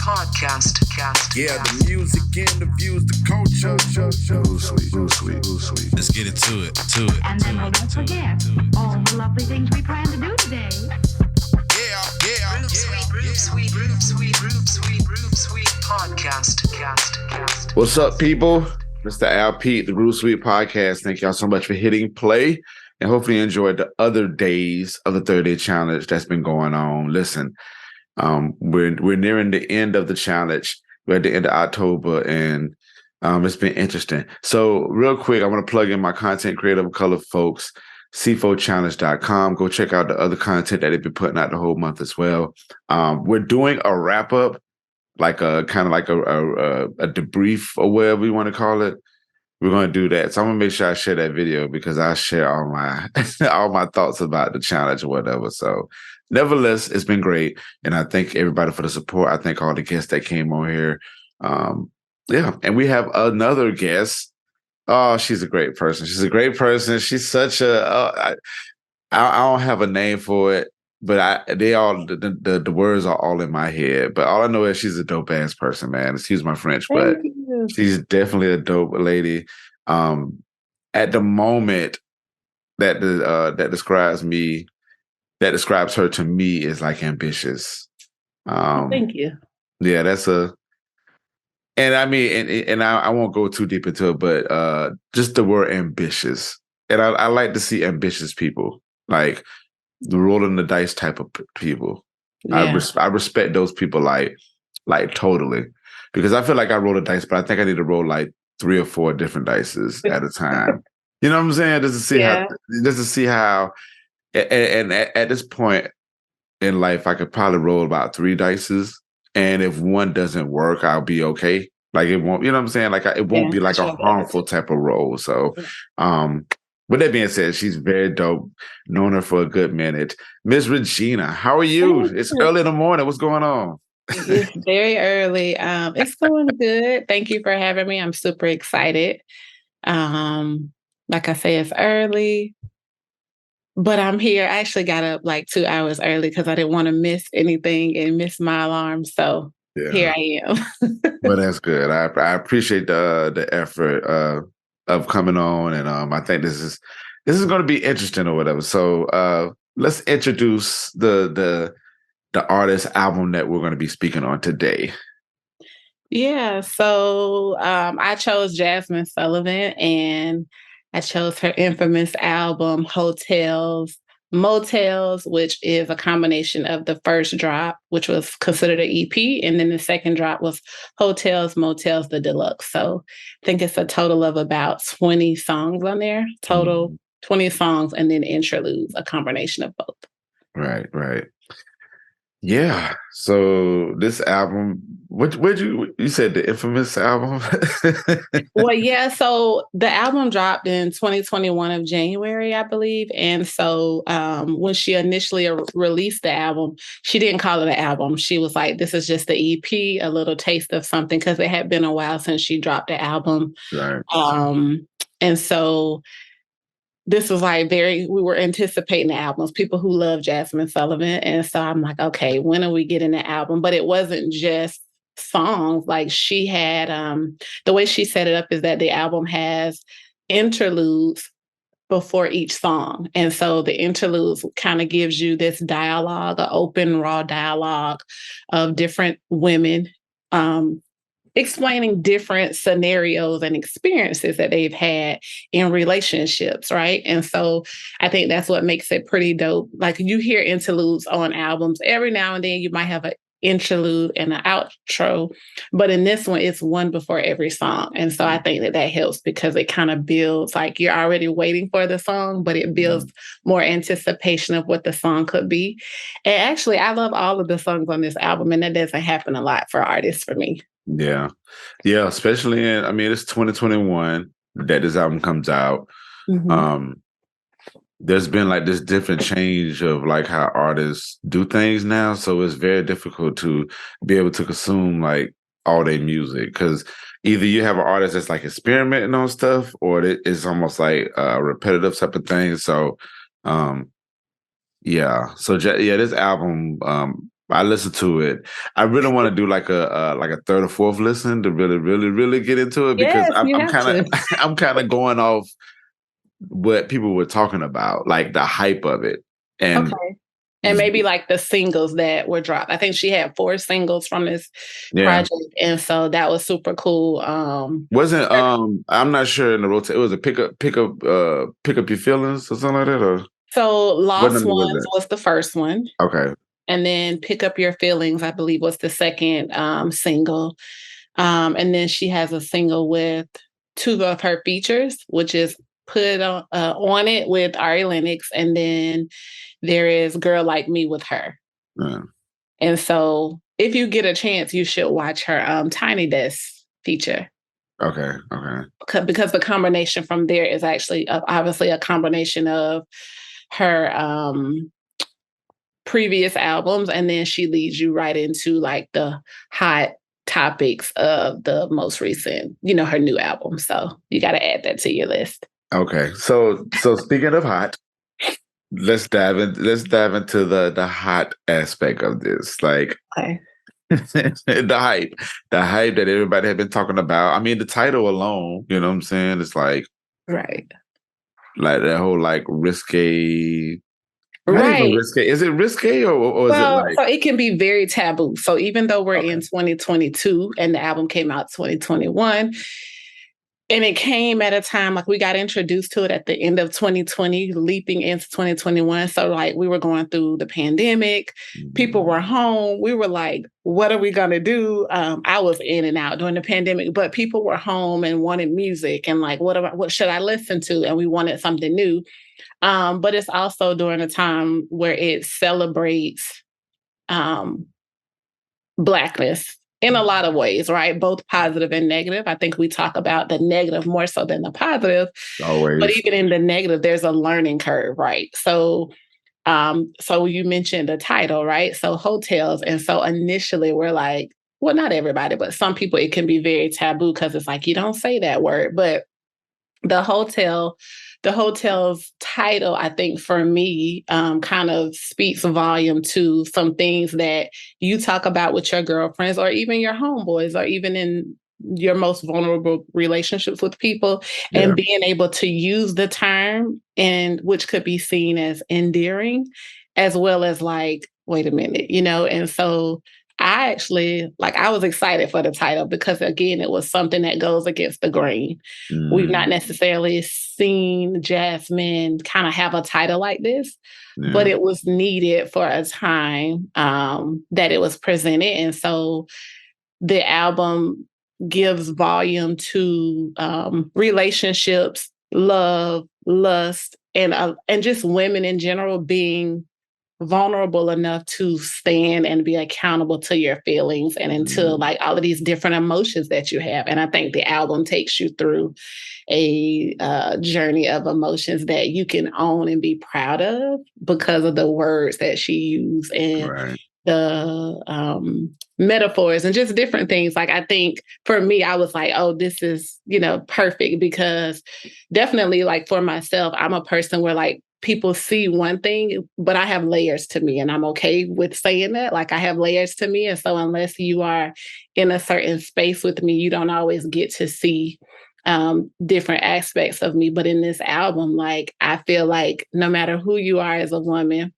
podcast. Yeah, the music, interviews, the culture. Sweet. Let's get into it. And then we don't forget all the lovely things we plan to do today. Sweet podcast. What's up, people? Mr. Al Pete, the Groove Sweet Podcast. Thank y'all so much for hitting play, and hopefully you enjoyed the other days of the 30-day challenge that's been going on. Listen, we're nearing the end of the challenge. We're at the end of October, and it's been interesting. So real quick, I want to plug in my content creator of color folks, c4challenge.com. Go check out the other content that they've been putting out the whole month as well. We're doing a wrap up, like a kind of like a debrief or whatever you want to call it. We're going to do that. So I'm going to make sure I share that video because I share all my all my thoughts about the challenge or whatever. So nevertheless, it's been great. And I thank everybody for the support. I thank all the guests that came on here. Yeah. And we have another guest. Oh, she's a great person. She's such a, I don't have a name for it, but the words are all in my head. But all I know is she's a dope ass person, man. Excuse my French, but she's definitely a dope lady. At the moment that describes her to me is like ambitious. Thank you. Yeah, and I mean, and I won't go too deep into it, but just the word ambitious. And I like to see ambitious people, like the rolling the dice type of people. Yeah. I respect those people like totally, because I feel like I roll the dice, but I think I need to roll like 3 or 4 different dices at a time. You know what I'm saying? Just to see how, and at this point in life, I could probably roll about 3 dices. And if one doesn't work, I'll be okay. Like it won't, you know what I'm saying? Like it won't be like a harmful type of roll. So, with that being said, she's very dope. Known her for a good minute. Miss Regina, how are you? It's early in the morning. What's going on? It's very early. It's going good. Thank you for having me. I'm super excited. Like I say, it's early, but I'm here. I actually got up like 2 hours early because I didn't want to miss anything and miss my alarm. So Here I am. Well, that's good. I appreciate the effort of coming on, and I think this is going to be interesting or whatever. So let's introduce the artist album that we're going to be speaking on today. Yeah, so I chose Jazmine Sullivan, and I chose her infamous album, Heaux Tales, Motels, which is a combination of the first drop, which was considered an EP, and then the second drop was Heaux Tales, Motels, the Deluxe. So I think it's a total of about 20 songs on there, 20 songs, and then interludes, a combination of both. Right. Yeah. So this album, you said the infamous album? Well, yeah. So the album dropped in 2021 of January, I believe. And so when she initially released the album, she didn't call it an album. She was like, this is just the EP, a little taste of something, because it had been a while since she dropped the album. Right. And so this was like we were anticipating the albums, people who love Jazmine Sullivan. And so I'm like, okay, when are we getting the album? But it wasn't just songs. Like she had, the way she set it up is that the album has interludes before each song. And so the interludes kind of gives you this dialogue, an open, raw dialogue of different women, explaining different scenarios and experiences that they've had in relationships, right? And so I think that's what makes it pretty dope. Like you hear interludes on albums. Every now and then you might have an interlude and an outro, but in this one, it's one before every song. And so I think that helps because it kind of builds, like you're already waiting for the song, but it builds more anticipation of what the song could be. And actually, I love all of the songs on this album, and that doesn't happen a lot for artists for me. Yeah, especially it's 2021 that this album comes out. Mm-hmm. There's been like this different change of like how artists do things now, so it's very difficult to be able to consume like all their music, because either you have an artist that's like experimenting on stuff, or it's almost like a repetitive type of thing. So Yeah. So yeah, this album, I listened to it. I really want to do like a third or fourth listen to really, really, really get into it because Yes, you I'm have kind of to. I'm kind of going off what people were talking about, like the hype of it. And Okay. And maybe like the singles that were dropped. I think she had 4 singles from this yeah. project. And so that was super cool. Wasn't I'm not sure in the rotate. It was a pick up your feelings or something like that, or So what Lost number was Ones that? was the first one. Okay. And then Pick Up Your Feelings, I believe, was the second single. And then she has a single with 2 of her features, which is Put on It with Ari Lennox. And then there is Girl Like Me with her. Yeah. And so if you get a chance, you should watch her Tiny Desk feature. Okay. Because the combination from there is actually obviously a combination of her previous albums, and then she leads you right into like the hot topics of the most recent, her new album. So you got to add that to your list. Okay. So speaking of hot, let's dive into the hot aspect of this. Like Okay. the hype that everybody had been talking about. I mean, the title alone, you know what I'm saying? It's like Right. that whole like risque. Not even Right. risque. Is it risque or is it Well, like so it can be very taboo. So even though we're in 2022 and the album came out 2021, and it came at a time like we got introduced to it at the end of 2020, leaping into 2021. So like we were going through the pandemic, people were home. We were like, what are we going to do? I was in and out during the pandemic, but people were home and wanted music and like, what should I listen to? And we wanted something new. But it's also during a time where it celebrates Blackness in a lot of ways, right? Both positive and negative. I think we talk about the negative more so than the positive. always? But even in the negative, there's a learning curve, right? So you mentioned the title, right? So Heaux Tales. And so initially we're like, well, not everybody, but some people, it can be very taboo because it's like, you don't say that word. But the hotel's title, I think for me, kind of speaks volume to some things that you talk about with your girlfriends or even your homeboys or even in your most vulnerable relationships with people, and being able to use the term and which could be seen as endearing as well as like, wait a minute, and so I was excited for the title because again, it was something that goes against the grain. We've not necessarily seen Jazmine kind of have a title like this, but it was needed for a time that it was presented. And so the album gives volume to relationships, love, lust, and just women in general being vulnerable enough to stand and be accountable to your feelings and into like all of these different emotions that you have. And I think the album takes you through a journey of emotions that you can own and be proud of because of the words that she used and the metaphors and just different things. Like, I think for me, I was like, oh, this is, perfect because definitely like for myself, I'm a person where like people see one thing, but I have layers to me and I'm okay with saying that. Like I have layers to me. And so unless you are in a certain space with me, you don't always get to see different aspects of me. But in this album, like I feel like no matter who you are as a woman,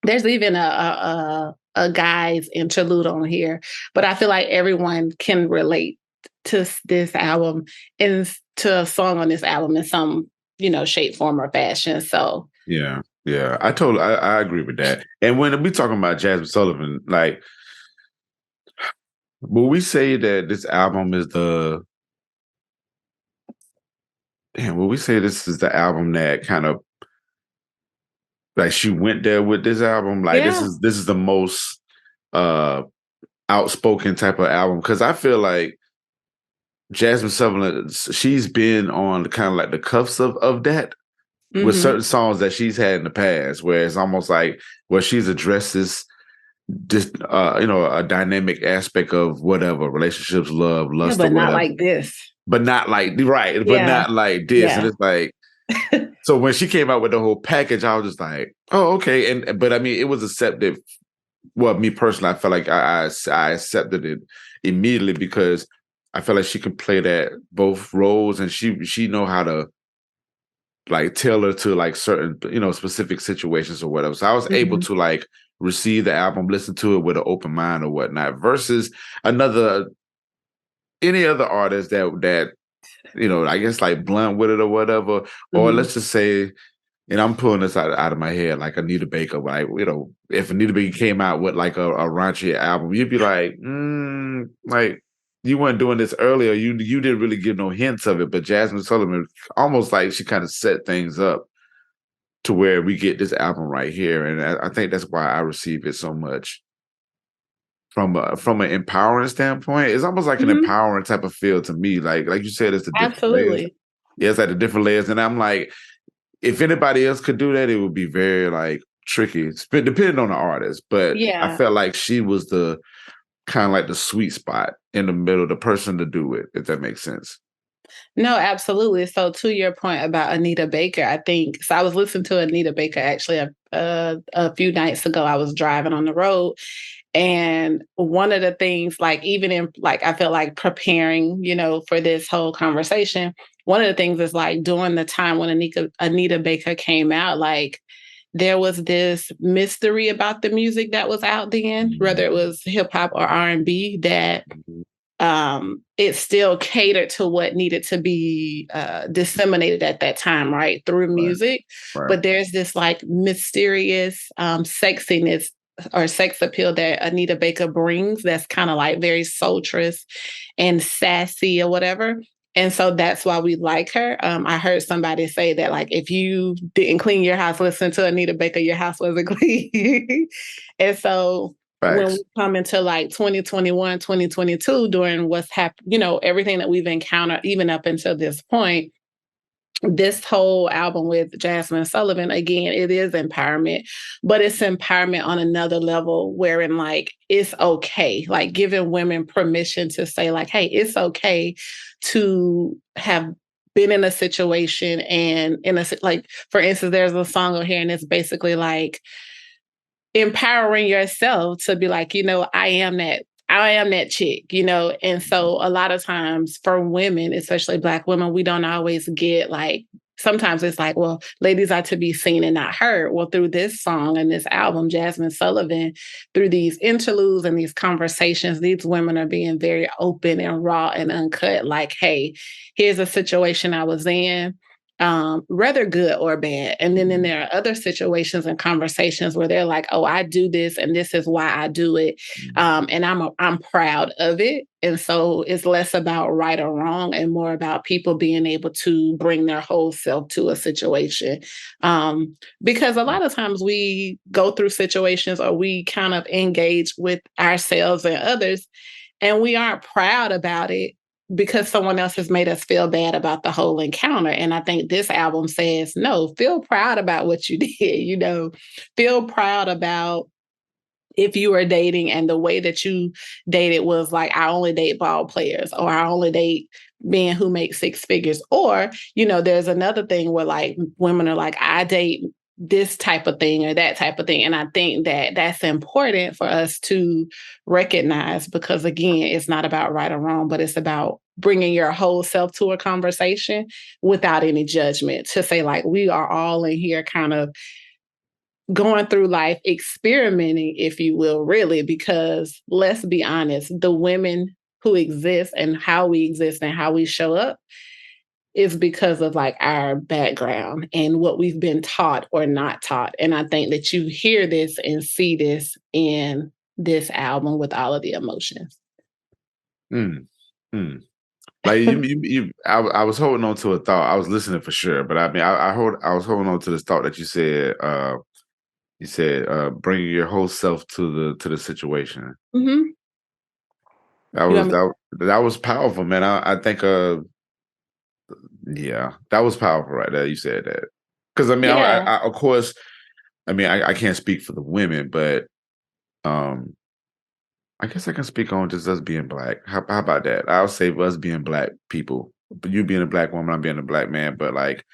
there's even a guy's interlude on here, but I feel like everyone can relate to this album and to a song on this album in some, shape, form, or fashion. So yeah, I agree with that. And when we talking about Jazmine Sullivan, like, will we say that this album is will we say this is the album that kind of like she went there with this album? Like this is the most outspoken type of album because I feel like Jazmine Sullivan, she's been on kind of like the cuffs of that with certain songs that she's had in the past, where it's almost like where she's addressed this a dynamic aspect of whatever relationships, love, lust, but or whatever. not like this. But not like but not like this. And it's like So when she came out with the whole package, I was just like, oh, okay. But I mean, it was accepted. Well, me personally, I felt like I accepted it immediately because I felt like she could play that both roles, and she know how to like tailor to like certain specific situations or whatever. So I was able to like receive the album, listen to it with an open mind or whatnot, versus any other artist that I guess like blunt with it or whatever, or let's just say. And I'm pulling this out of my head, like Anita Baker. Like, if Anita Baker came out with like a raunchy album, you'd be like, like you weren't doing this earlier. You didn't really give no hints of it. But Jazmine Sullivan, almost like she kind of set things up to where we get this album right here, and I think that's why I receive it so much from an empowering standpoint. It's almost like an empowering type of feel to me. Like you said, it's the different layers. Yeah, it's like the different layers, and I'm like. If anybody else could do that, it would be very like tricky, depending on the artist. But I felt like she was the kind of like the sweet spot in the middle, the person to do it, if that makes sense. No, absolutely. So to your point about Anita Baker, I think so. I was listening to Anita Baker actually a few nights ago. I was driving on the road, and one of the things, like even in like I felt like preparing, for this whole conversation. One of the things is like during the time when Anita Baker came out, like there was this mystery about the music that was out then, whether it was hip hop or R&B, that it still catered to what needed to be disseminated at that time, right? Through music. Right. But there's this like mysterious sexiness or sex appeal that Anita Baker brings that's kind of like very sultrous and sassy or whatever. And so that's why we like her. I heard somebody say that, like, if you didn't clean your house, listen to Anita Baker, your house wasn't clean. And so when we come into like 2021, 2022, during what's happened, everything that we've encountered, even up until this point, this whole album with Jazmine Sullivan, again, it is empowerment, but it's empowerment on another level wherein like it's okay, like giving women permission to say like, hey, it's okay to have been in a situation and like, for instance, there's a song on here and it's basically like empowering yourself to be like, I am that chick, and so a lot of times for women, especially Black women, we don't always get like, sometimes it's like, well, ladies are to be seen and not heard. Well, through this song and this album, Jazmine Sullivan, through these interludes and these conversations, these women are being very open and raw and uncut. Like, hey, here's a situation I was in. Rather good or bad. And then there are other situations and conversations where they're like, oh, I do this and this is why I do it. And I'm proud of it. And so it's less about right or wrong and more about people being able to bring their whole self to a situation. Because a lot of times we go through situations or we kind of engage with ourselves and others, and we aren't proud about it because someone else has made us feel bad about the whole encounter. And I think this album says, no, feel proud about what you did, feel proud about if you were dating and the way that you dated was like, I only date ball players, or I only date men who make six figures. Or, there's another thing where like women are like, I date this type of thing or that type of thing. And I think that that's important for us to recognize because, again, it's not about right or wrong, but it's about bringing your whole self to a conversation without any judgment, to say like, we are all in here kind of going through life, experimenting, if you will, really, because let's be honest, the women who exist and how we exist and how we show up is because of like our background and what we've been taught or not taught. And I think that you hear this and see this in this album with all of the emotions. Like I was holding on to a thought. I was listening for sure, but I mean, I was holding on to this thought that you said. You said bringing your whole self to the situation. Mm-hmm. That was powerful, man. I think yeah, that was powerful right there. You said that because I mean, Yeah. I of course, I mean, I can't speak for the women, but I guess I can speak on just us being Black. How about that? I'll say us being Black people, but you being a Black woman, I'm being a Black man. But like,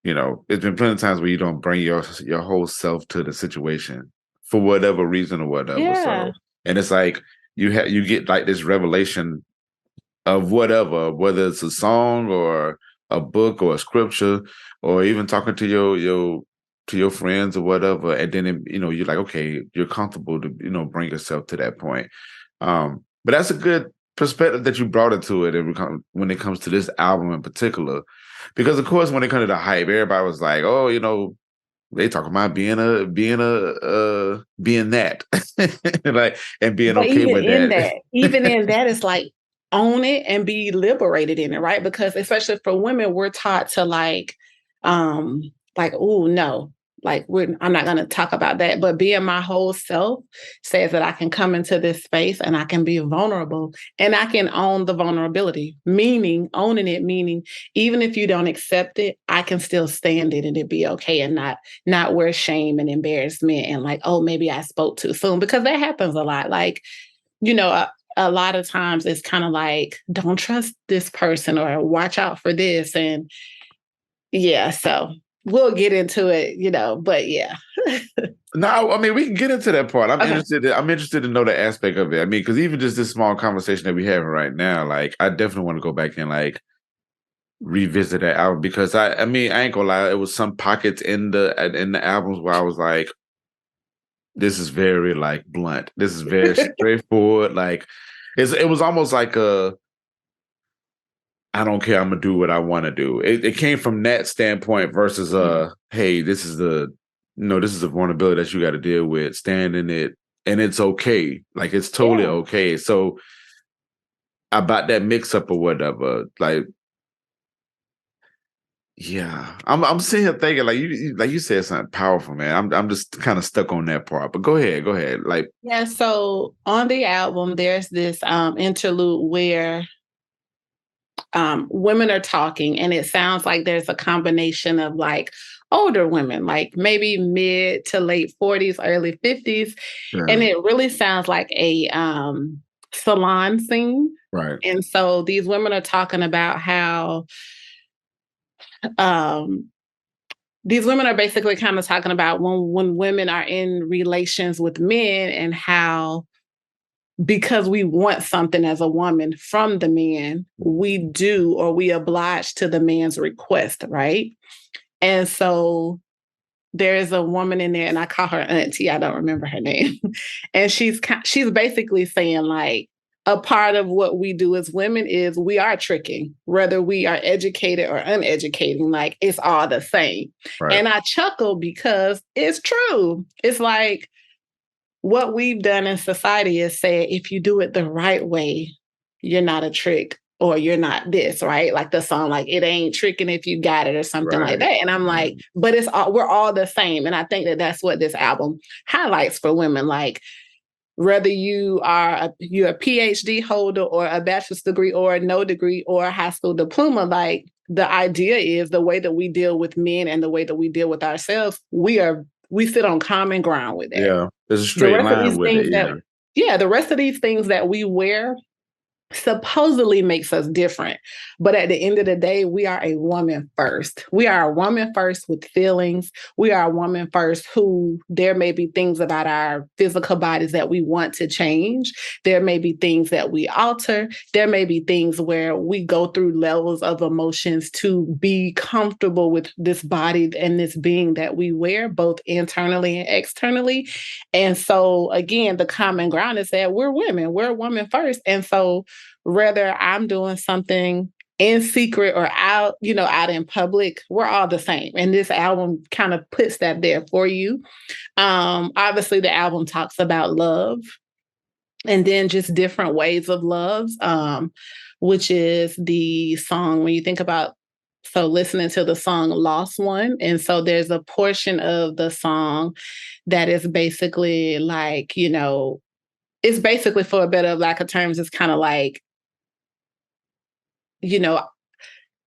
it's been plenty of times where you don't bring your whole self to the situation for whatever reason or whatever. Yeah. So, and it's like you get like this revelation of whatever, whether it's a song or a book or a scripture, or even talking to your friends or whatever, and then you're like, okay, you're comfortable to bring yourself to that point. But that's a good perspective that you brought into it, when it comes to this album in particular, because of course when it comes to the hype, everybody was like, oh, they talk about being that, like, and being But okay with that. even in that, it's like own it and be liberated in it, right? Because especially for women, we're taught to oh no, like I'm not going to talk about that. But being my whole self says that I can come into this space and I can be vulnerable and I can own the vulnerability. Owning it, meaning even if you don't accept it, I can still stand it and it be okay, and not wear shame and embarrassment and like, oh, maybe I spoke too soon, because that happens a lot. Like, a lot of times it's kind of like, don't trust this person or watch out for this. And yeah, so we'll get into it, but yeah. No, I mean, we can get into that part. I'm Okay. interested to know the aspect of it. I mean, because even just this small conversation that we're having right now, like, I definitely want to go back and like revisit that album, because I mean, I ain't gonna lie, it was some pockets in the albums where I was like, this is very like blunt. This is very straightforward. Like, it was almost like I don't care, I'm gonna do what I want to do. It came from that standpoint versus hey, this is the vulnerability that you got to deal with. Stand in it, and it's okay. Like, it's totally okay. So about that mix up or whatever, like, yeah, I'm sitting here thinking like you said something powerful, man. I'm just kind of stuck on that part. But go ahead. Like, yeah. So on the album, there's this interlude where women are talking, and it sounds like there's a combination of like older women, like maybe mid to late 40s, early 50s. yeah. And it really sounds like a salon scene. Right. And so these women are talking about how these women are basically kind of talking about when women are in relations with men, and how, because we want something as a woman from the man, we do, or we oblige to the man's request, right? And so there's a woman in there, and I call her auntie, I don't remember her name. And she's basically saying like, a part of what we do as women is we are tricking, whether we are educated or uneducated, like it's all the same. Right. And I chuckle because it's true. It's like, what we've done in society is say, if you do it the right way, you're not a trick, or you're not this, right? Like the song, like, it ain't tricking if you got it, or something like that. And I'm like, but we're all the same. And I think that that's what this album highlights for women. Like, whether you're a PhD holder or a bachelor's degree or no degree or a high school diploma, like, the idea is the way that we deal with men and the way that we deal with ourselves, we sit on common ground with that. Yeah, there's a straight line with it. The rest of these things that we wear supposedly makes us different. But at the end of the day, we are a woman first. We are a woman first with feelings. We are a woman first who, there may be things about our physical bodies that we want to change. There may be things that we alter. There may be things where we go through levels of emotions to be comfortable with this body and this being that we wear, both internally and externally. And so again, the common ground is that we're women. We're a woman first. And so whether I'm doing something in secret or out in public, we're all the same. And this album kind of puts that there for you. Obviously, the album talks about love, and then just different ways of love, which is the song, when you think about, so listening to the song Lost One. And so there's a portion of the song that is basically like, it's basically, for a better lack of terms, it's kind of like,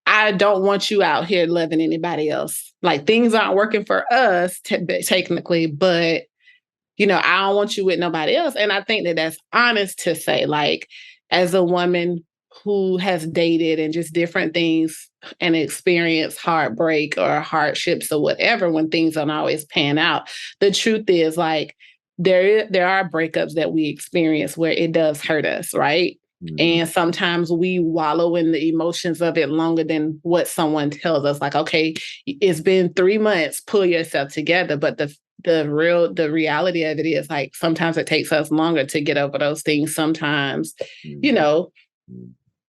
I don't want you out here loving anybody else. Like, things aren't working for us technically, but, I don't want you with nobody else. And I think that that's honest to say, like, as a woman who has dated and just different things and experienced heartbreak or hardships or whatever when things don't always pan out. The truth is, like, there are breakups that we experience where it does hurt us, right? And sometimes we wallow in the emotions of it longer than what someone tells us. Like, okay, it's been 3 months, pull yourself together. But the reality of it is, like, sometimes it takes us longer to get over those things. Sometimes, you know,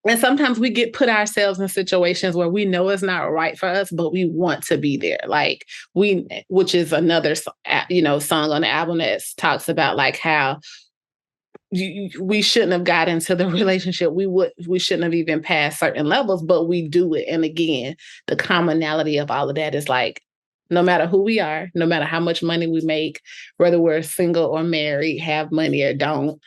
and sometimes we get put ourselves in situations where we know it's not right for us, but we want to be there. Like, which is another, song on the album that talks about like how we shouldn't have got into the relationship. We shouldn't have even passed certain levels, but we do it. And again, the commonality of all of that is like, no matter who we are, no matter how much money we make, whether we're single or married, have money or don't,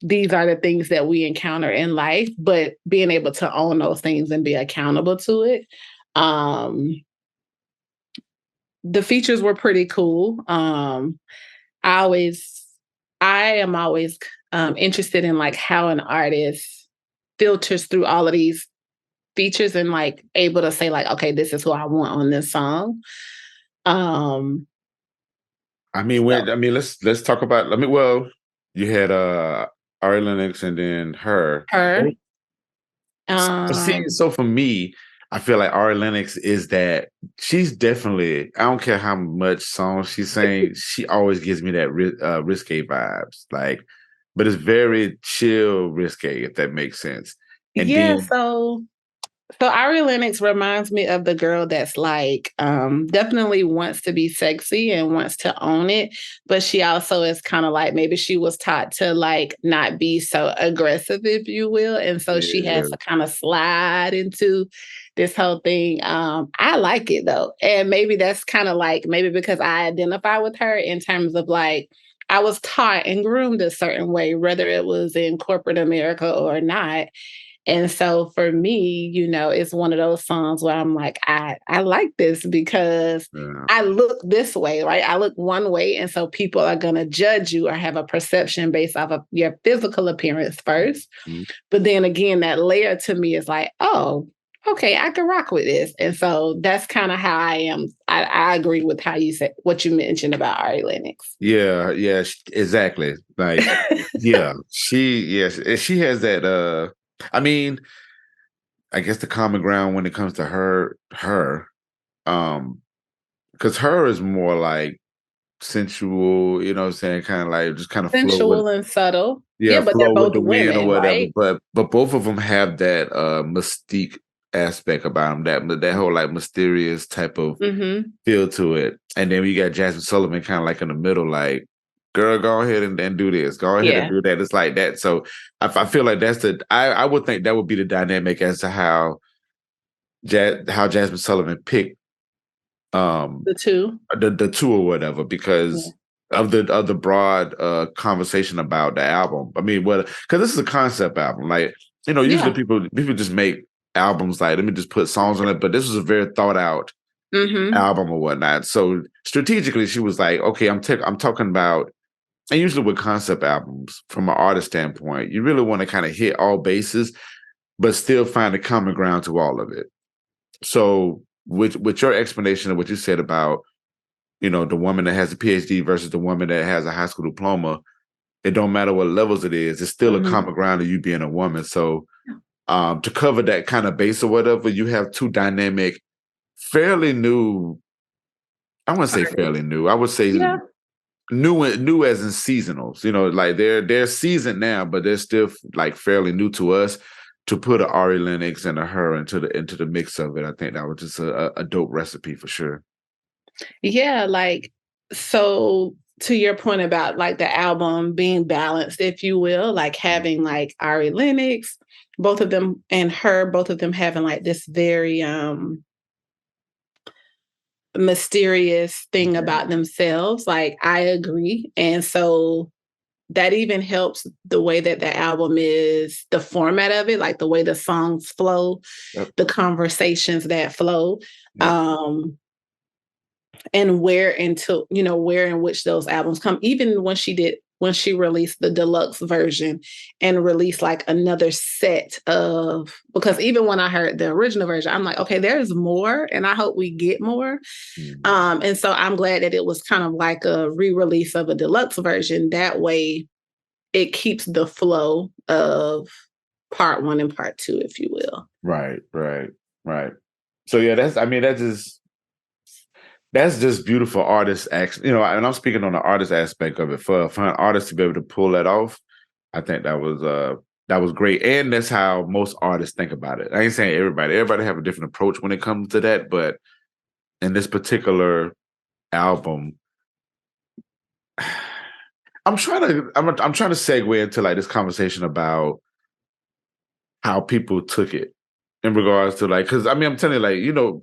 these are the things that we encounter in life, but being able to own those things and be accountable to it. The features were pretty cool. I am always interested in like how an artist filters through all of these features and like able to say like, okay, this is who I want on this song. Let's talk about. Well, you had Ari Lennox and then her. Her. So for me, I feel like Ari Lennox is that she's definitely. I don't care how much songs she's saying, she always gives me that risque vibes. Like, but it's very chill risque, if that makes sense. And yeah. then, So Ari Lennox reminds me of the girl that's like definitely wants to be sexy and wants to own it, but she also is kind of like maybe she was taught to like not be so aggressive, if you will, and so she has to kind of slide into this whole thing. I like it though, and maybe that's kind of like maybe because I identify with her in terms of like I was taught and groomed a certain way, whether it was in corporate America or not. And so for me, it's one of those songs where I'm like, I like this because I look this way, right? I look one way. And so people are going to judge you or have a perception based off of your physical appearance first. Mm-hmm. But then again, that layer to me is like, oh, okay, I can rock with this. And so that's kind of how I am. I agree with how you said what you mentioned about Ari Lennox. Yeah, exactly. Like, she has that, I guess the common ground when it comes to her, because her is more like sensual, you know what I'm saying? Kind of like just kind of sensual and subtle. Yeah, but flow they're both with the wind or whatever. Right? But both of them have that mystique aspect about them, that whole like mysterious type of feel to it. And then we got Jazmine Sullivan kind of like in the middle, like, girl, go ahead and do this. Go ahead and do that. It's like that. So I feel like that's I would think that would be the dynamic as to how Jazmine Sullivan picked the two or whatever, because of the broad conversation about the album. I mean, because this is a concept album. Like, usually people just make albums like, let me just put songs on it, but this was a very thought out album or whatnot. So strategically, she was like, okay, I'm talking about. And usually with concept albums, from an artist standpoint, you really want to kind of hit all bases, but still find a common ground to all of it. So with your explanation of what you said about, the woman that has a PhD versus the woman that has a high school diploma, it don't matter what levels it is, it's still a common ground of you being a woman. So to cover that kind of base or whatever, you have two dynamic, fairly new, I wouldn't say fairly new, I would say new as in seasonals, like they're seasoned now, but they're still like fairly new to us. To put an Ari Lennox and a her into the mix of it, I think that was just a dope recipe for sure. Yeah, like, so to your point about like the album being balanced, if you will, like having like Ari Lennox, both of them, and her, both of them having like this very mysterious thing about themselves. Like, I agree. And so that even helps the way that the album is, the format of it, like the way the songs flow, the conversations that flow, and where in which those albums come. Even when she did when she released the deluxe version and released like another set of, because even when I heard the original version, I'm like, okay, there's more and I hope we get more. And so I'm glad that it was kind of like a re-release of a deluxe version. That way it keeps the flow of part 1 and part 2, if you will. Right. So yeah, that's just beautiful artist action, and I'm speaking on the artist aspect of it. For an artist to be able to pull that off, I think that was great. And that's how most artists think about it. I ain't saying everybody have a different approach when it comes to that, but in this particular album, I'm trying to segue into like this conversation about how people took it in regards to like, because I mean, I'm telling you, like,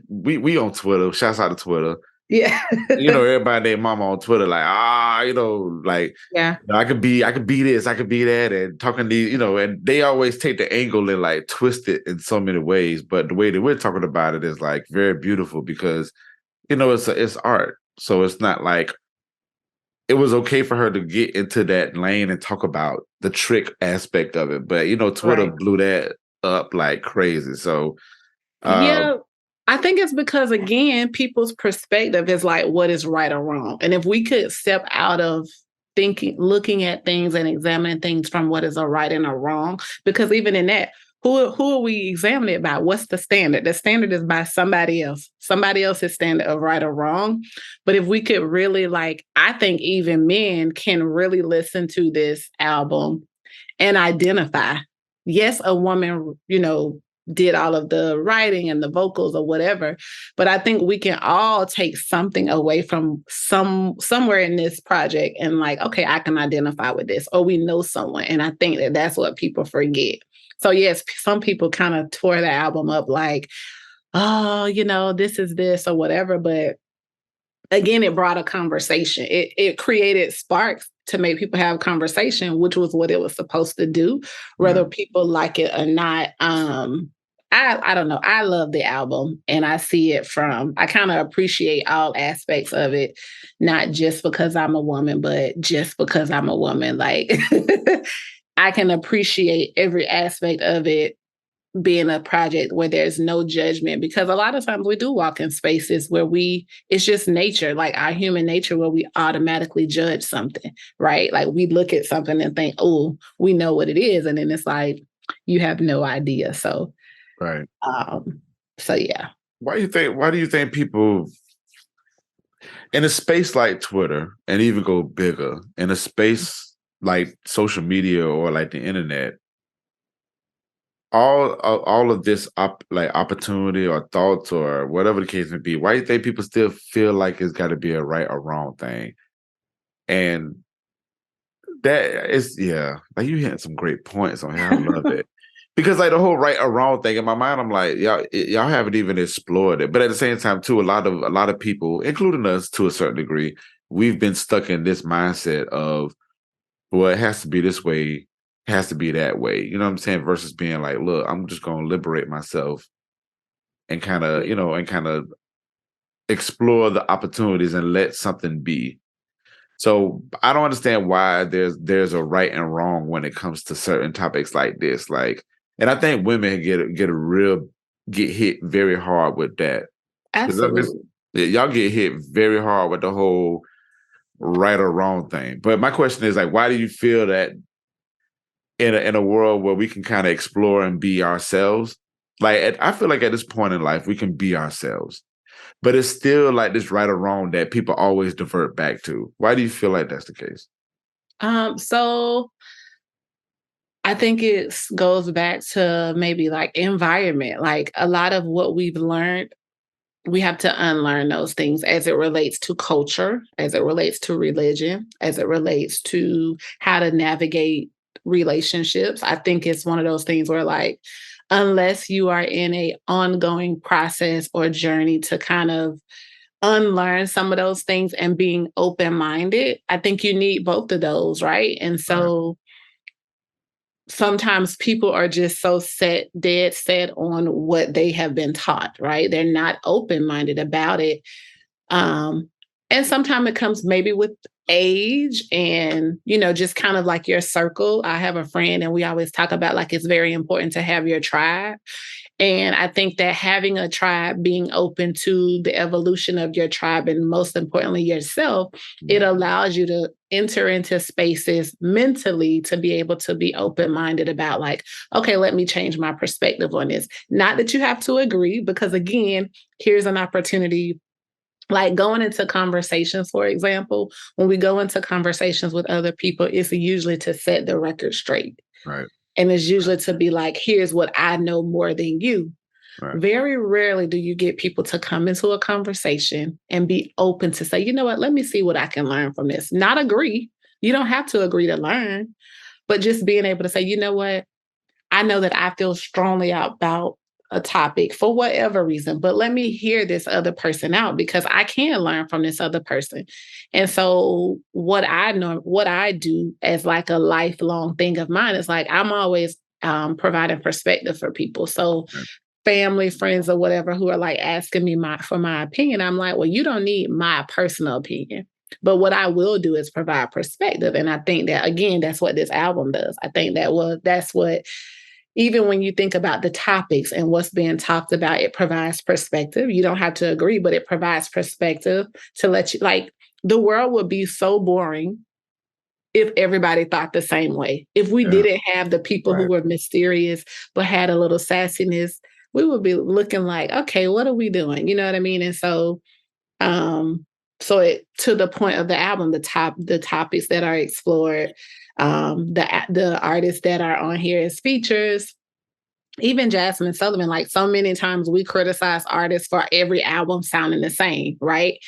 we on Twitter, shouts out to Twitter. Yeah. Everybody named mama on Twitter, like, like, yeah, I could be this, I could be that, and talking to, and they always take the angle and like twist it in so many ways. But the way that we're talking about it is like very beautiful because, it's art. So it's not like it was okay for her to get into that lane and talk about the trick aspect of it. But, Twitter blew that up like crazy. So, yeah, I think it's because, again, people's perspective is like, what is right or wrong? And if we could step out of looking at things and examining things from what is a right and a wrong, because even in that, who are we examining it by? What's the standard? The standard is by somebody else's standard of right or wrong. But if we could really, like, I think even men can really listen to this album and identify. Yes, a woman, did all of the writing and the vocals or whatever, but I think we can all take something away from somewhere in this project and like, okay, I can identify with this, or we know someone. And I think that that's what people forget. So yes, some people kind of tore the album up like, oh, this is this or whatever. But again, it brought a conversation. It created sparks to make people have conversation, which was what it was supposed to do, whether people like it or not. I don't know. I love the album and I see it I kind of appreciate all aspects of it, not just because I'm a woman, but just because I'm a woman. Like I can appreciate every aspect of it being a project where there's no judgment, because a lot of times we do walk in spaces where it's just nature, like our human nature, where we automatically judge something, right? Like we look at something and think, oh, we know what it is. And then it's like, you have no idea. So, right. So yeah. Why do you think people in a space like Twitter, and even go bigger, in a space like social media or like the internet, all of this opportunity or thoughts or whatever the case may be, why do you think people still feel like it's got to be a right or wrong thing? And that is, like you had some great points on here. I love it. Because like the whole right or wrong thing in my mind, I'm like, y'all haven't even explored it. But at the same time, too, a lot of people, including us to a certain degree, we've been stuck in this mindset of, well, it has to be this way, has to be that way. You know what I'm saying? Versus being like, look, I'm just going to liberate myself and kind of, explore the opportunities and let something be. So I don't understand why there's a right and wrong when it comes to certain topics like this. Like, and I think women get hit very hard with that. Absolutely. Y'all get hit very hard with the whole right or wrong thing. But my question is like, why do you feel that in a world where we can kind of explore and be ourselves? Like, I feel like at this point in life, we can be ourselves, but it's still like this right or wrong that people always divert back to. Why do you feel like that's the case? So I think it goes back to maybe like environment. Like a lot of what we've learned, we have to unlearn those things as it relates to culture, as it relates to religion, as it relates to how to navigate relationships. I think it's one of those things where like, unless you are in a ongoing process or journey to kind of unlearn some of those things and being open-minded, I think you need both of those, right? And so sometimes people are just so dead set on what they have been taught, right? They're not open-minded about it. And sometimes it comes maybe with age and, you know, just kind of like your circle. I have a friend and we always talk about like it's very important to have your tribe. And I think that having a tribe, being open to the evolution of your tribe, and most importantly, yourself, it allows you to enter into spaces mentally to be able to be open-minded about like, okay, let me change my perspective on this. Not that you have to agree, because again, here's an opportunity. Like going into conversations, for example, when we go into conversations with other people, it's usually to set the record straight. Right. And it's usually to be like, here's what I know more than you. Right. Very rarely do you get people to come into a conversation and be open to say, you know what, let me see what I can learn from this. Not agree. You don't have to agree to learn, but just being able to say, you know what, I know that I feel strongly about a topic for whatever reason, but let me hear this other person out because I can learn from this other person. And so what I do as like a lifelong thing of mine is like, I'm always providing perspective for people. So family, friends, or whatever, who are like asking me for my opinion, I'm like, well, you don't need my personal opinion. But what I will do is provide perspective. And I think that, again, that's what this album does. I think that's what, even when you think about the topics and what's being talked about, it provides perspective. You don't have to agree, but it provides perspective to let you, like, the world would be so boring if everybody thought the same way. If we didn't have the people who were mysterious but had a little sassiness, we would be looking like, okay, what are we doing? You know what I mean? And so, to the point of the album, the topics that are explored, the artists that are on here as features, even Jazmine Sullivan, like so many times we criticize artists for every album sounding the same, right?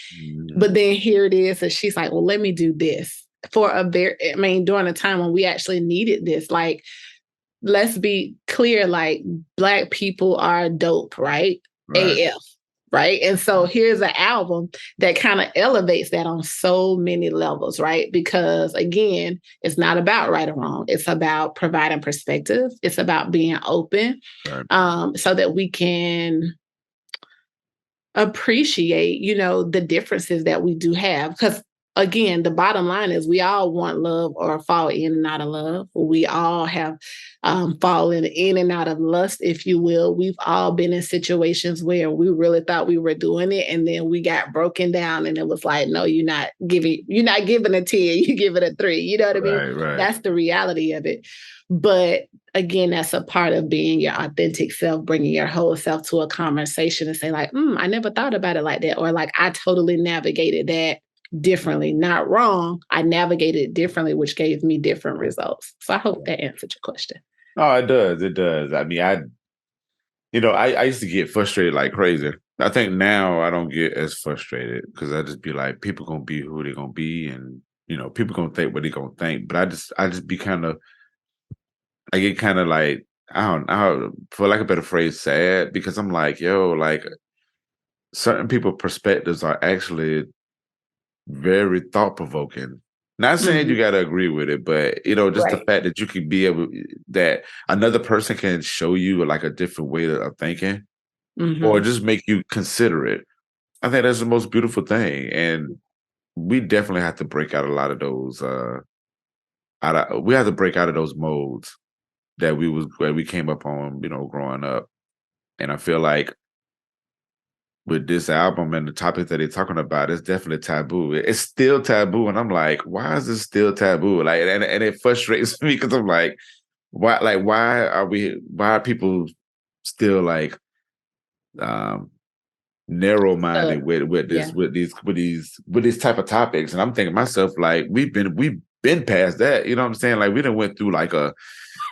But then here it is, and she's like, well, let me do this during a time when we actually needed this. Like, let's be clear, like, Black people are dope, right? AF. Right. And so here's an album that kind of elevates that on so many levels, right? Because again, it's not about right or wrong. It's about providing perspective. It's about being open, so that we can appreciate, you know, the differences that we do have. Because again, the bottom line is we all want love or fall in and out of love. We all have fallen in and out of lust, if you will. We've all been in situations where we really thought we were doing it, and then we got broken down, and it was like, no, you're not giving a 10, you give it a 3. You know what I mean? Right. That's the reality of it. But again, that's a part of being your authentic self, bringing your whole self to a conversation and say like, I never thought about it like that. Or like, I totally navigated that differently. Not wrong. I navigated it differently, which gave me different results. So I hope that answered your question. Oh, it does. It does. I mean, I used to get frustrated like crazy. I think now I don't get as frustrated because I just be like, people gonna be who they're gonna be, and you know, people gonna think what they're gonna think. But I just be I get kind of like, I don't know, for lack of a better phrase, sad, because I'm like, yo, like certain people's perspectives are actually very thought provoking. Not saying you got to agree with it, but you know, just the fact that you can be able, that another person can show you like a different way of thinking, or just make you consider it. I think that's the most beautiful thing, and we definitely have to break out a lot of those. We have to break out of those modes that we came up on, you know, growing up, and I feel like with this album and the topics that they're talking about, it's definitely taboo. It's still taboo, and I'm like, why is this still taboo? Like, and it frustrates me because I'm like, why are people still like narrow-minded with these type of topics? And I'm thinking to myself, like, we've been past that. You know what I'm saying? Like, we done went through like a,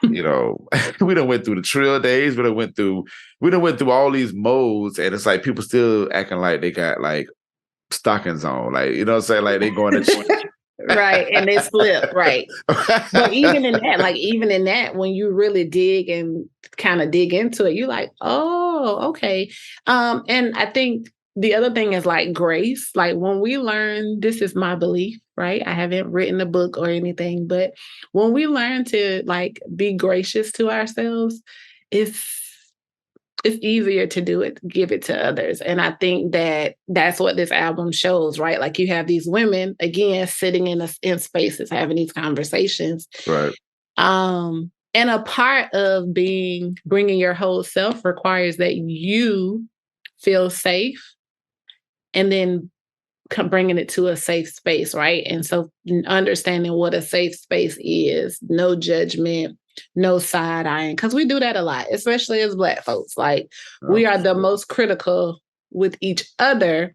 you know, we done went through the trill days. We done went through all these modes, and it's like people still acting like they got like stockings on, like, you know what I'm saying? Like they going to right, and they slip, right. But even in that, when you really dig into it, you're like, oh, okay. And I think the other thing is like grace. Like when we learn, this is my belief, right? I haven't written a book or anything, but when we learn to like be gracious to ourselves, it's easier to do it, give it to others. And I think that that's what this album shows, right? Like you have these women, again, sitting in spaces, having these conversations. Right. And a part of bringing your whole self requires that you feel safe and then bringing it to a safe space, right? And so understanding what a safe space is, no judgment, no side eyeing, because we do that a lot, especially as Black folks. Like we are the most critical with each other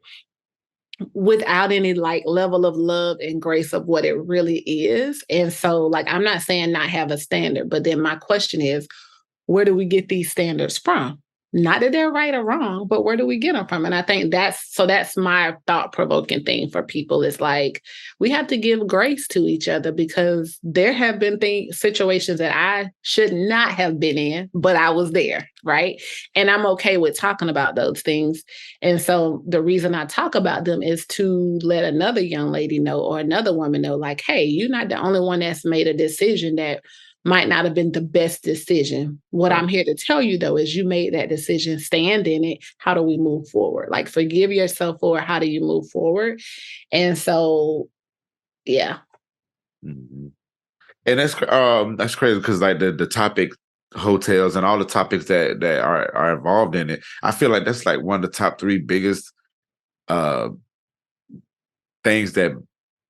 without any like level of love and grace of what it really is. And so like, I'm not saying not have a standard, but then my question is, where do we get these standards from? Not that they're right or wrong, but where do we get them from? And I think that's my thought-provoking thing for people is like, we have to give grace to each other because there have been situations that I should not have been in, but I was there, right? And I'm okay with talking about those things. And so the reason I talk about them is to let another young lady know or another woman know, like, hey, you're not the only one that's made a decision that might not have been the best decision. What I'm here to tell you, though, is you made that decision, stand in it. How do we move forward? Like, forgive yourself for how do you move forward? And so, yeah. Mm-hmm. And that's crazy because like the topic Heaux Tales and all the topics that are involved in it, I feel like that's like one of the top 3 biggest things that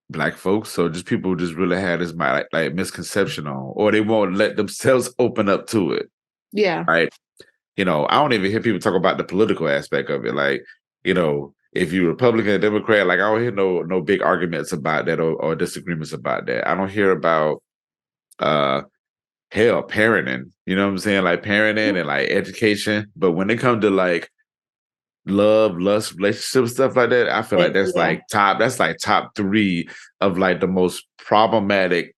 Black folks, so just people just really had this like misconception on, or they won't let themselves open up to it. Yeah. Right. I don't even hear people talk about the political aspect of it. Like, if you're Republican or Democrat, like I don't hear no big arguments about that or disagreements about that. I don't hear about parenting. You know what I'm saying? Like parenting and like education. But when it comes to like love, lust, relationship stuff like that, I feel like that's like top 3 of like the most problematic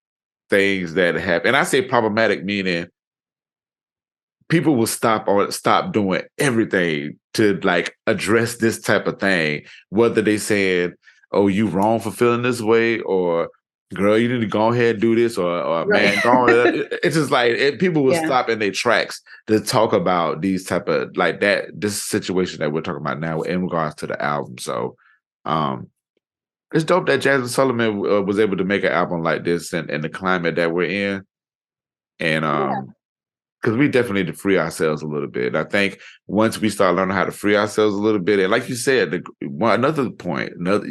things that happen. And I say problematic meaning people will stop doing everything to like address this type of thing, whether they saying, oh, you wrong for feeling this way, or girl, you need to go ahead and do this, or man, go ahead. It's just like people will stop in their tracks to talk about these type of like this situation that we're talking about now in regards to the album. So it's dope that Jazmine Sullivan was able to make an album like this and the climate that we're in. And because we definitely need to free ourselves a little bit. I think once we start learning how to free ourselves a little bit, and like you said,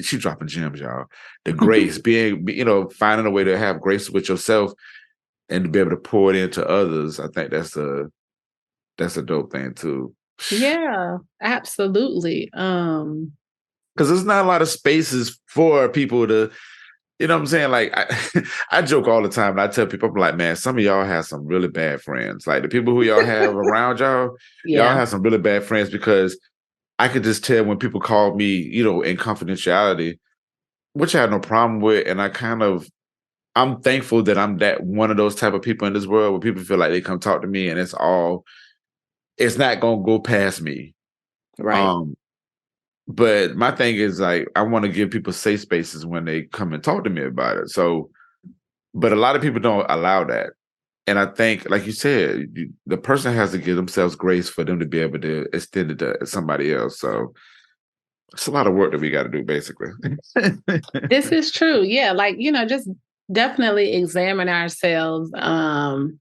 she's dropping gems, y'all. The grace, being, finding a way to have grace with yourself and to be able to pour it into others. I think that's a dope thing too. Yeah, absolutely. Because there's not a lot of spaces for people to. You know what I'm saying? Like, I joke all the time. And I tell people, I'm like, man, some of y'all have some really bad friends. Like, the people who y'all have around y'all, y'all have some really bad friends because I could just tell when people call me, in confidentiality, which I have no problem with. And I'm thankful that I'm that one of those type of people in this world where people feel like they come talk to me and it's not going to go past me. Right. But my thing is like, I want to give people safe spaces when they come and talk to me about it. So, but a lot of people don't allow that. And I think, like you said, the person has to give themselves grace for them to be able to extend it to somebody else. So it's a lot of work that we got to do, basically. This is true. Yeah. Like, just definitely examine ourselves. And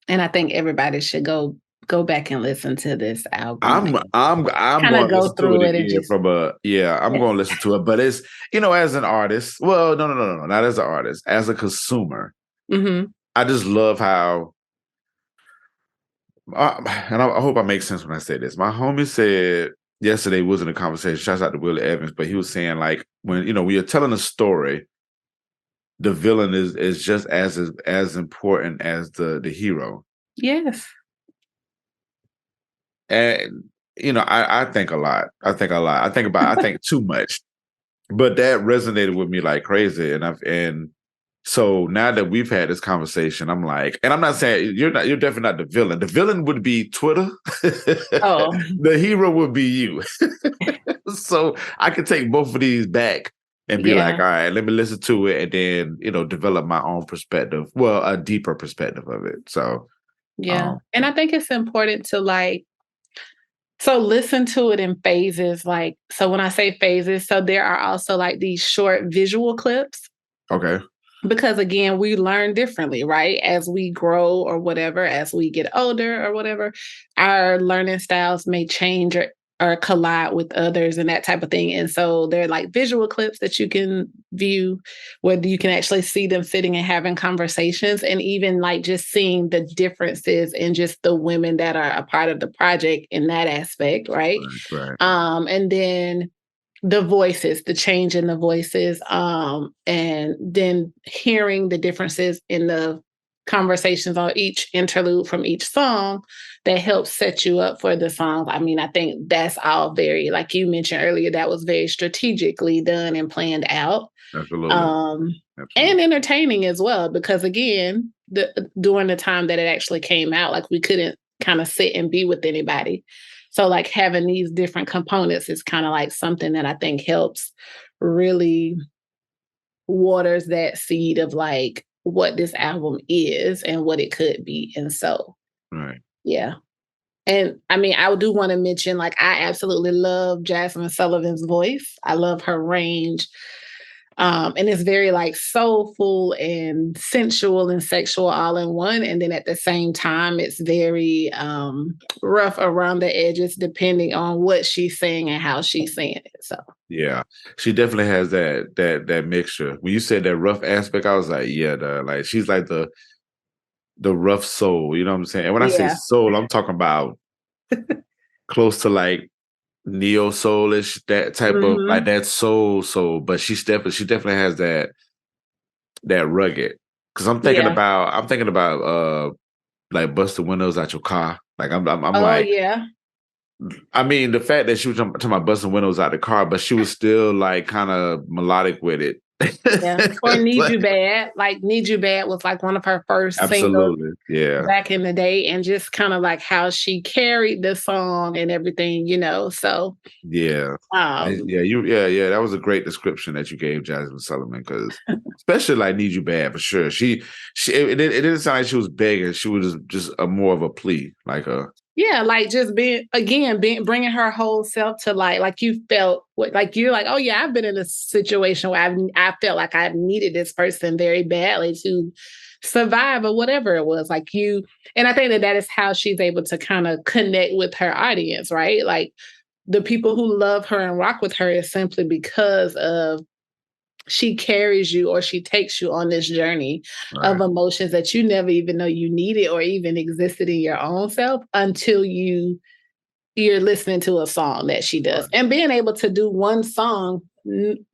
I think everybody should go back and listen to this album. I'm going to go through it and just I'm going to listen to it, but it's, as an artist, well, no, not as an artist, as a consumer. Mm-hmm. I just love how, and I hope I make sense when I say this. My homie said yesterday was in a conversation, shouts out to Willie Evans, but he was saying like, when you're telling a story, the villain is just as important as the hero. Yes. And I think a lot. I think too much. But that resonated with me like crazy. And so now that we've had this conversation, I'm like, and I'm not saying you're definitely not the villain. The villain would be Twitter. Oh. The hero would be you. So I could take both of these back and be like, all right, let me listen to it and then, develop my own perspective. Well, a deeper perspective of it. So Yeah. And I think it's important to so listen to it in phases. So when I say phases, so there are also these short visual clips. Okay. Because again, we learn differently, right? As we grow or whatever, as we get older or whatever, our learning styles may change or collide with others and that type of thing. And so they're visual clips that you can view where you can actually see them sitting and having conversations, and even just seeing the differences in just the women that are a part of the project in that aspect, right? Right. And then the voices, the change in the voices, and then hearing the differences in the conversations on each interlude from each song that helps set you up for the songs. I mean, I think that's all very, like you mentioned earlier, that was very strategically done and planned out. Absolutely. And entertaining as well, because again, during the time that it actually came out, we couldn't kind of sit and be with anybody. So having these different components is kind of something that I think helps really waters that seed of what this album is and what it could be. And so, right. Yeah. And I mean, I do want to mention, I absolutely love Jazmine Sullivan's voice. I love her range. And it's very soulful and sensual and sexual all in one. And then at the same time, it's very rough around the edges, depending on what she's saying and how she's saying it. So yeah, she definitely has that mixture. When you said that rough aspect, I was like, yeah, she's like the rough soul. You know what I'm saying? And when I say soul, I'm talking about close to neo soulish, that type of that soul. But she definitely has that rugged. Because I'm thinking about bust the windows out your car. yeah. I mean, the fact that she was talking about busting windows out the car, but she was still kind of melodic with it. Yeah. Or Need You Bad. Need You Bad was one of her first singles back in the day, and just kind of how she carried the song and everything, So yeah. That was a great description that you gave Jazmine Sullivan, because especially Need You Bad for sure. It didn't sound like she was begging. She was just a more of a plea, just bringing her whole self to you felt you're oh yeah, I've been in a situation where I felt like I needed this person very badly to survive or whatever it was and I think that is how she's able to kind of connect with her audience, right? The people who love her and rock with her is simply because of she carries you, or she takes you on this journey of emotions that you never even know you needed or even existed in your own self until you're listening to a song that she does. And being able to do one song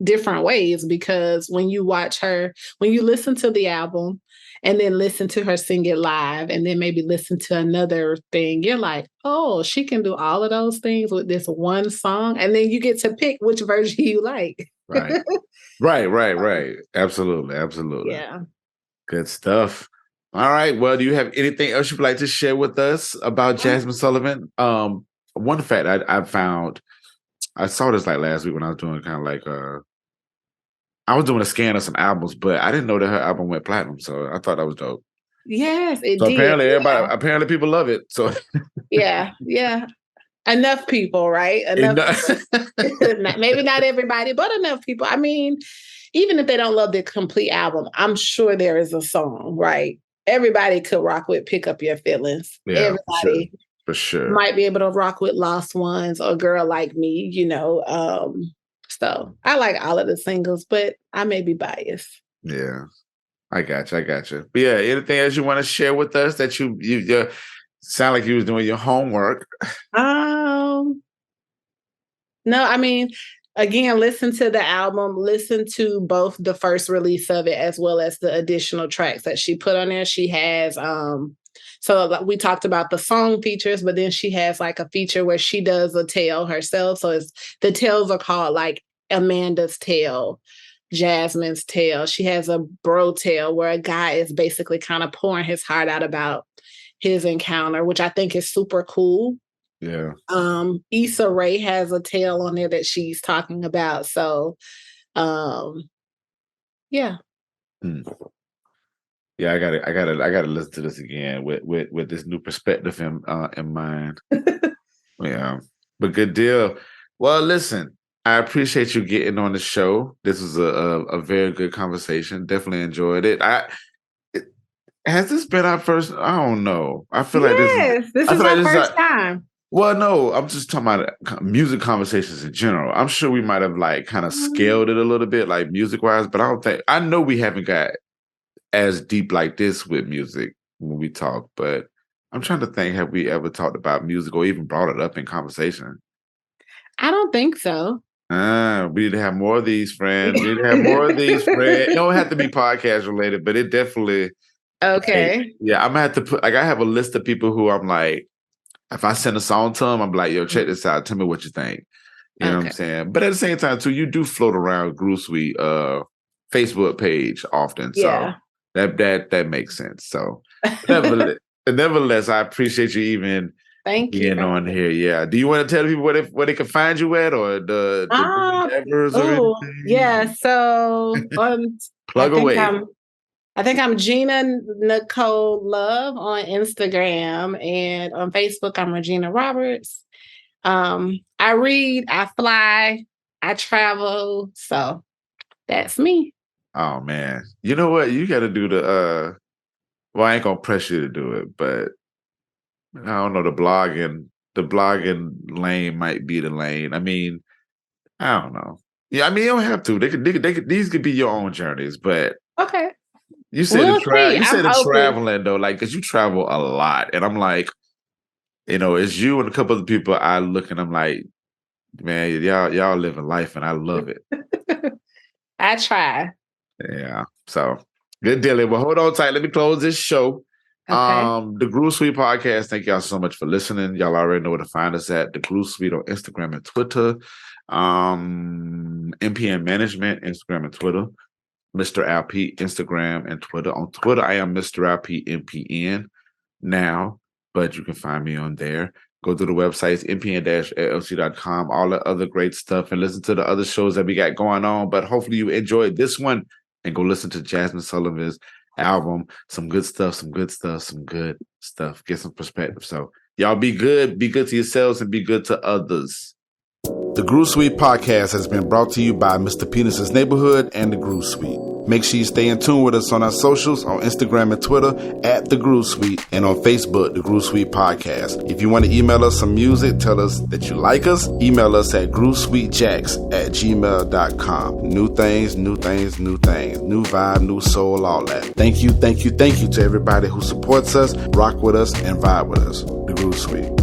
different ways, because when you listen to the album and then listen to her sing it live and then maybe listen to another thing, you're like, oh, she can do all of those things with this one song. And then you get to pick which version you like. Right. Absolutely. Yeah. Good stuff. All right. Well, do you have anything else you'd like to share with us about Jazmine Sullivan? One fact I found, I saw this last week when I was doing kind of I was doing a scan of some albums, but I didn't know that her album went platinum. So I thought that was dope. Yes, it so did. Apparently people love it. So yeah. Enough people, right? Maybe not everybody, but enough people. I mean, even if they don't love the complete album, I'm sure there is a song, right? Everybody could rock with Pick Up Your Feelings. Yeah, everybody for sure might be able to rock with Lost Ones or Girl Like Me, so I like all of the singles, but I may be biased. Yeah, I got you. But yeah, anything else you want to share with us that you sound like you was doing your homework? No, I mean, again, listen to the album, listen to both the first release of it as well as the additional tracks that she put on there. She has, so we talked about the song features, but then she has a feature where she does a tale herself. So the tales are called Amanda's Tale, Jasmine's Tale. She has a bro tale where a guy is basically kind of pouring his heart out about his encounter, which I think is super cool. Yeah. Issa Rae has a tale on there that she's talking about. So, yeah. Yeah, I gotta listen to this again with this new perspective in mind. Yeah, but good deal. Well, listen, I appreciate you getting on the show. This was a very good conversation. Definitely enjoyed it. Has this been our first? I don't know. I feel like this is. This I is feel like our this is first time. Well, no, I'm just talking about music conversations in general. I'm sure we might have like kind of scaled it a little bit, like music wise, but I know we haven't got as deep like this with music when we talk, but I'm trying to think, have we ever talked about music or even brought it up in conversation? I don't think so. We need to have more of these, friends. We need to have more of these, friends. It don't have to be podcast related, but it definitely. Okay. Like, yeah, I'm gonna have to put like I have a list of people who I'm like, if I send a song to them, I'm like, yo, check this out. Tell me what you think. You know what I'm saying? But at the same time, too, you do float around Groove Suite Facebook page often. Yeah. So that makes sense. So nevertheless, I appreciate you even Thank you. being on here. Yeah. Do you want to tell people where they can find you at or the endeavors or anything? Yeah. So Plug away. I think I'm Gina Nicole Love on Instagram, and on Facebook I'm Regina Roberts. I read, I fly, I travel, so that's me. Oh man, you know what? You got to do the. Well, I ain't gonna press you to do it, but I don't know. The blogging lane might be the lane. I mean, I don't know. Yeah, I mean, you don't have to. They could. These could be your own journeys, but okay. You said traveling though, like because you travel a lot, and I'm like, it's you and a couple of people I look and I'm like, man, y'all living life, and I love it. I try. Yeah. So good deal. Well, hold on tight. Let me close this show. Okay. The Groove Suite Podcast. Thank y'all so much for listening. Y'all already know where to find us at the Groove Suite on Instagram and Twitter. MPN Management, Instagram and Twitter. Mr. LP, Instagram and Twitter. On Twitter, I am Mr. LP MPN now, but you can find me on there. Go to the website, mpn-llc.com, all the other great stuff, and listen to the other shows that we got going on. But hopefully you enjoyed this one, and go listen to Jazmine Sullivan's album. Some good stuff. Get some perspective. So y'all be good to yourselves, and be good to others. The Groove Suite Podcast has been brought to you by Mr. Penis's Neighborhood and The Groove Suite. Make sure you stay in tune with us on our socials, on Instagram and Twitter, at The Groove Suite, and on Facebook, The Groove Suite Podcast. If you want to email us some music, tell us that you like us, email us at groovesweetjacks@gmail.com. New things, new vibe, new soul, all that. Thank you to everybody who supports us, rock with us, and vibe with us. The Groove Suite.